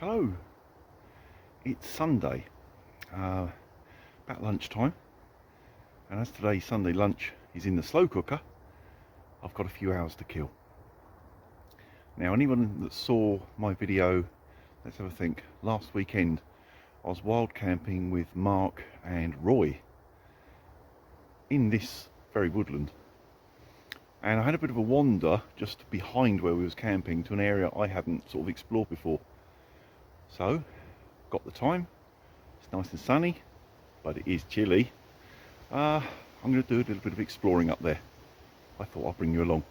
Hello, it's Sunday, about lunchtime, and as today's Sunday lunch is in the slow cooker, I've got a few hours to kill. Now, anyone that saw my video, let's have a think, last weekend I was wild camping with Mark and Roy in this very woodland, and I had a bit of a wander just behind where we was camping to an area I hadn't sort of explored before. So, got the time, it's nice and sunny, but it is chilly. I'm going to do a little bit of exploring up there. I thought I'd bring you along.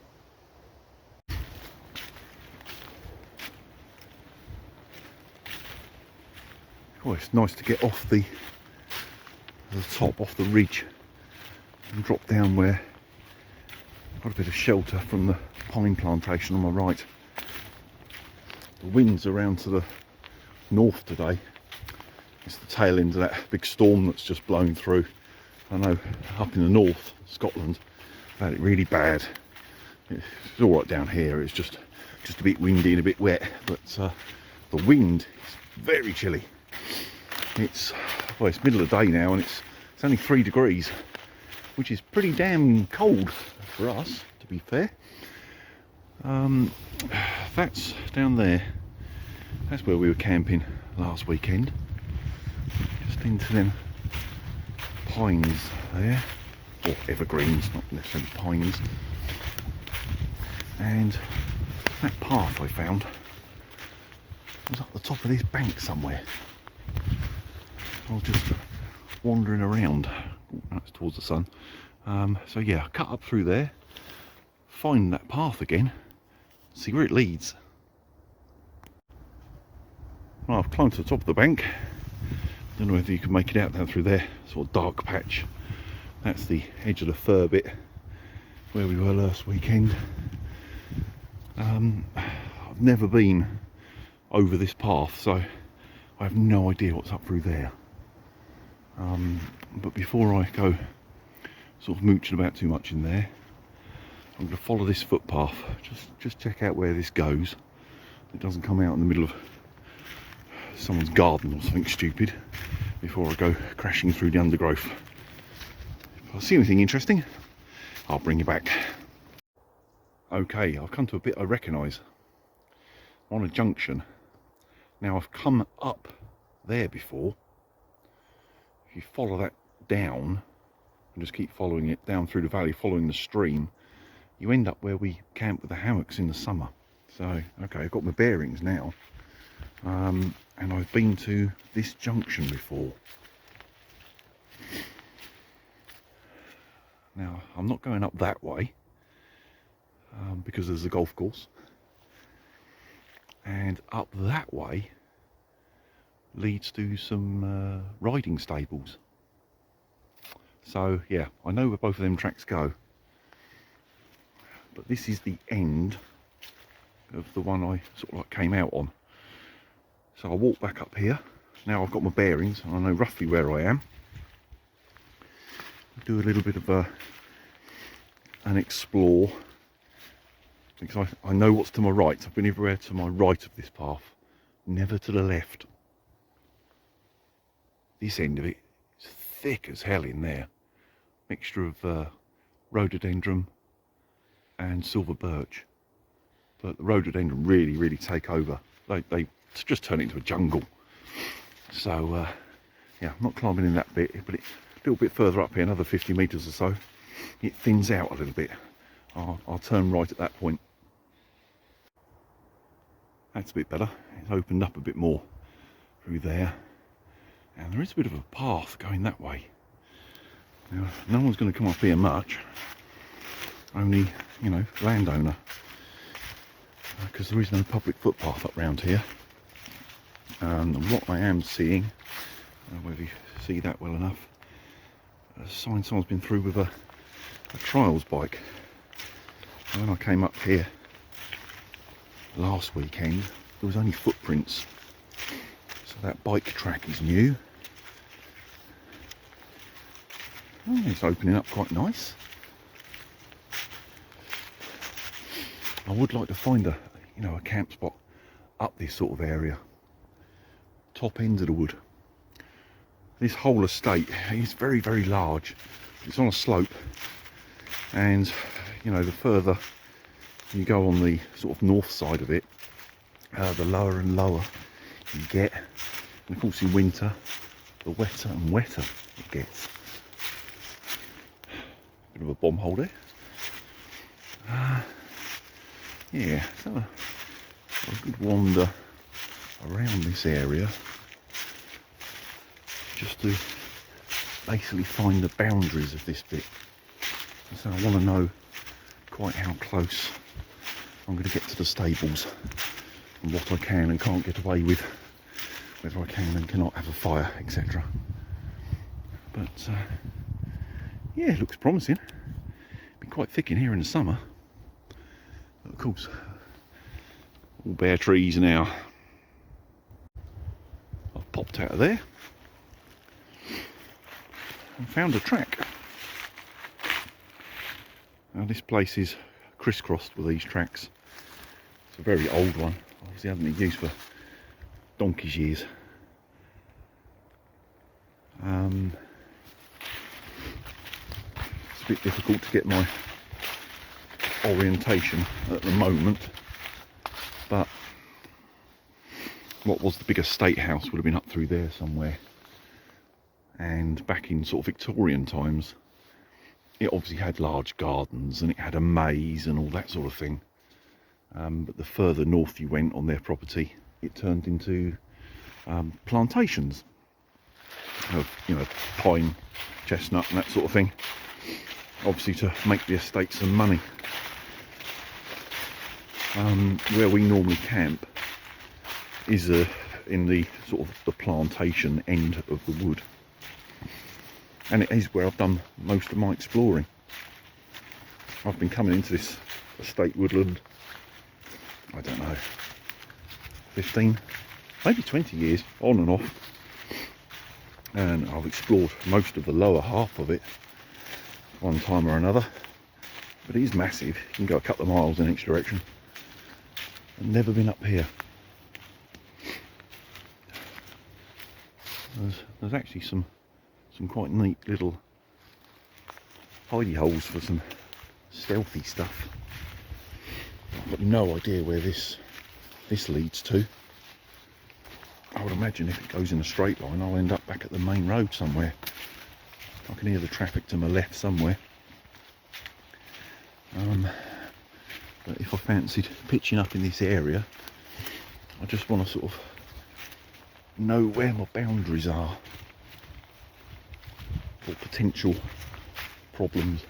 Oh, it's nice to get off the top, off the ridge, and drop down where I've got a bit of shelter from the pine plantation on my right. The wind's around to the north today. It's the tail end of that big storm that's just blown through. I know up in the north, Scotland, they've had it really bad. It's all right down here. It's just a bit windy and a bit wet, but the wind is very chilly. It's middle of the day now, and it's only 3 degrees, which is pretty damn cold for us, to be fair. That's down there. That's where we were camping last weekend. Just into them pines there, or evergreens, not necessarily pines. And that path I found was up the top of this bank somewhere. I was just wandering around. That's towards the sun. So yeah, cut up through there, find that path again, see where it leads. Well, I've climbed to the top of the bank. Don't know whether you can make it out down through there, sort of dark patch. That's the edge of the fir bit where we were last weekend. I've never been over this path, so I have no idea what's up through there. But before I go sort of mooching about too much in there, I'm going to follow this footpath, just check out where this goes. It doesn't come out in the middle of someone's garden or something stupid before I go crashing through the undergrowth. If I see anything interesting, I'll bring you back. Okay, I've come to a bit I recognise. I'm on a junction. Now, I've come up there before. If you follow that down and just keep following it down through the valley, following the stream, you end up where we camp with the hammocks in the summer. So, okay, I've got my bearings now. And I've been to this junction before. Now, I'm not going up that way because there's a golf course, and up that way leads to some riding stables. So yeah, I know where both of them tracks go, but this is the end of the one I sort of like came out on. So I'll walk back up here. Now I've got my bearings and I know roughly where I am. Do a little bit of an explore, because I know what's to my right. I've been everywhere to my right of this path, never to the left. This end of it is thick as hell in there. Mixture of rhododendron and silver birch. But the rhododendron really take over. They just turn it into a jungle. So yeah, I'm not climbing in that bit, but it's a little bit further up here, another 50 metres or so, it thins out a little bit. I'll turn right at that point. That's a bit better. It's opened up a bit more through there, and there is a bit of a path going that way. Now, no one's going to come up here much, only, you know, landowner, because there is no public footpath up round here. And what I am seeing, I don't know whether you see that well enough, a sign someone's been through with a trials bike. And when I came up here last weekend, there was only footprints, so that bike track is new. Oh, it's opening up quite nice. I would like to find a camp spot up this sort of area. top ends of the wood. This whole estate is very, very large. It's on a slope, and you know, the further you go on the sort of north side of it, the lower and lower you get, and of course in winter the wetter and wetter it gets. Bit of a bomb hole there. Yeah, so a good wander around this area just to basically find the boundaries of this bit. And so I want to know quite how close I'm going to get to the stables and what I can and can't get away with, whether I can and cannot have a fire, etc. But yeah, it looks promising. Be quite thick in here in the summer, but of course all bare trees now. I've popped out of there and found a track. Now this place is crisscrossed with these tracks. It's a very old one, obviously hasn't been used for donkey's years. It's a bit difficult to get my orientation at the moment, but what was the biggest state house would have been up through there somewhere, and back in sort of Victorian times it obviously had large gardens and it had a maze and all that sort of thing, but the further north you went on their property it turned into plantations of, you know, pine, chestnut and that sort of thing, obviously to make the estate some money. Where we normally camp is in the sort of the plantation end of the wood, and it is where I've done most of my exploring. I've been coming into this estate woodland, I don't know, 15, maybe 20 years on and off, and I've explored most of the lower half of it one time or another, but it is massive. You can go a couple of miles in each direction. I've never been up here. There's actually some quite neat little hidey holes for some stealthy stuff. I've got no idea where this leads to. I would imagine if it goes in a straight line I'll end up back at the main road somewhere. I can hear the traffic to my left somewhere. But if I fancied pitching up in this area, I just want to sort of know where my boundaries are for potential problems.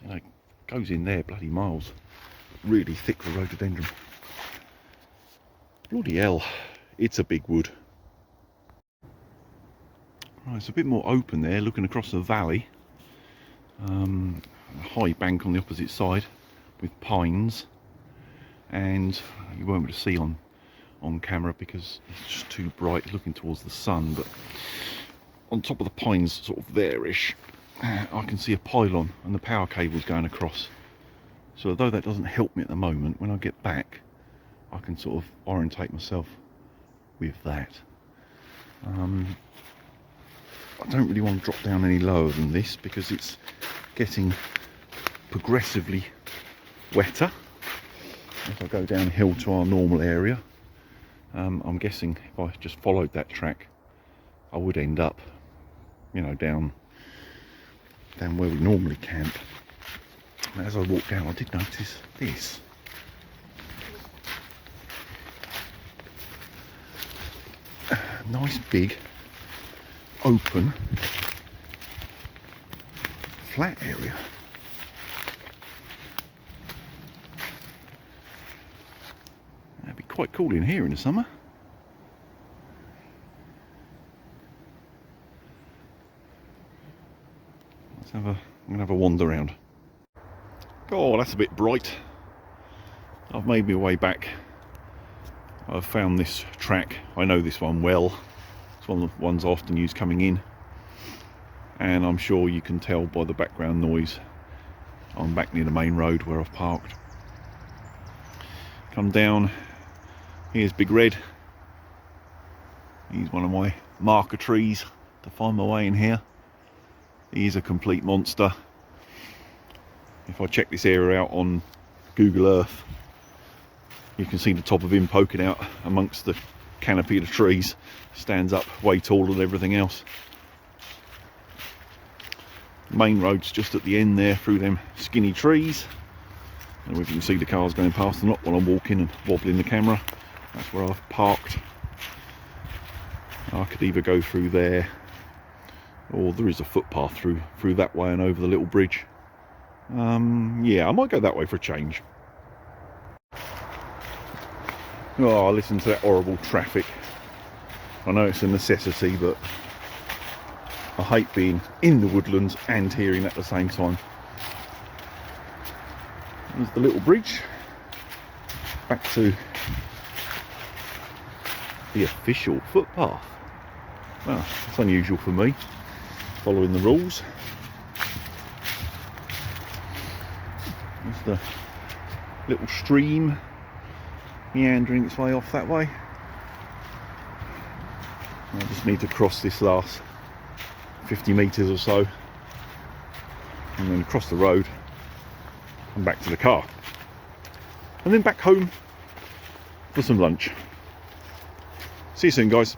You know, it goes in there bloody miles. Really thick for rhododendron. Bloody hell, it's a big wood. Right, it's a bit more open there, looking across the valley. A high bank on the opposite side with pines, and you won't be able to see on camera because it's just too bright looking towards the sun, but on top of the pines, sort of there-ish, I can see a pylon and the power cables going across. So although that doesn't help me at the moment, when I get back I can sort of orientate myself with that. I don't really want to drop down any lower than this because it's getting progressively wetter as I go downhill to our normal area. I'm guessing if I just followed that track I would end up, you know, down where we normally camp. And as I walked down I did notice this. Nice big open flat area. That'd be quite cool in here in the summer. I'm gonna have a wander around. Oh, that's a bit bright. I've made my way back. I've found this track. I know this one well. It's one of the ones I often use coming in, and I'm sure you can tell by the background noise I'm back near the main road where I've parked. Come down, here's Big Red. He's one of my marker trees to find my way in here. He is a complete monster. If I check this area out on Google Earth, you can see the top of him poking out amongst the canopy of the trees. Stands up way taller than everything else. Main road's just at the end there through them skinny trees. And if you can see the cars going past or not while I'm walking and wobbling the camera, that's where I've parked. I could either go through there, or there is a footpath through that way and over the little bridge. Yeah, I might go that way for a change. Oh, listen to that horrible traffic. I know it's a necessity, but I hate being in the woodlands and hearing at the same time. There's the little bridge. Back to the official footpath. Well, that's unusual for me, following the rules. There's the little stream meandering its way off that way. I just need to cross this last 50 metres or so and then across the road and back to the car and then back home for some lunch. See you soon, guys.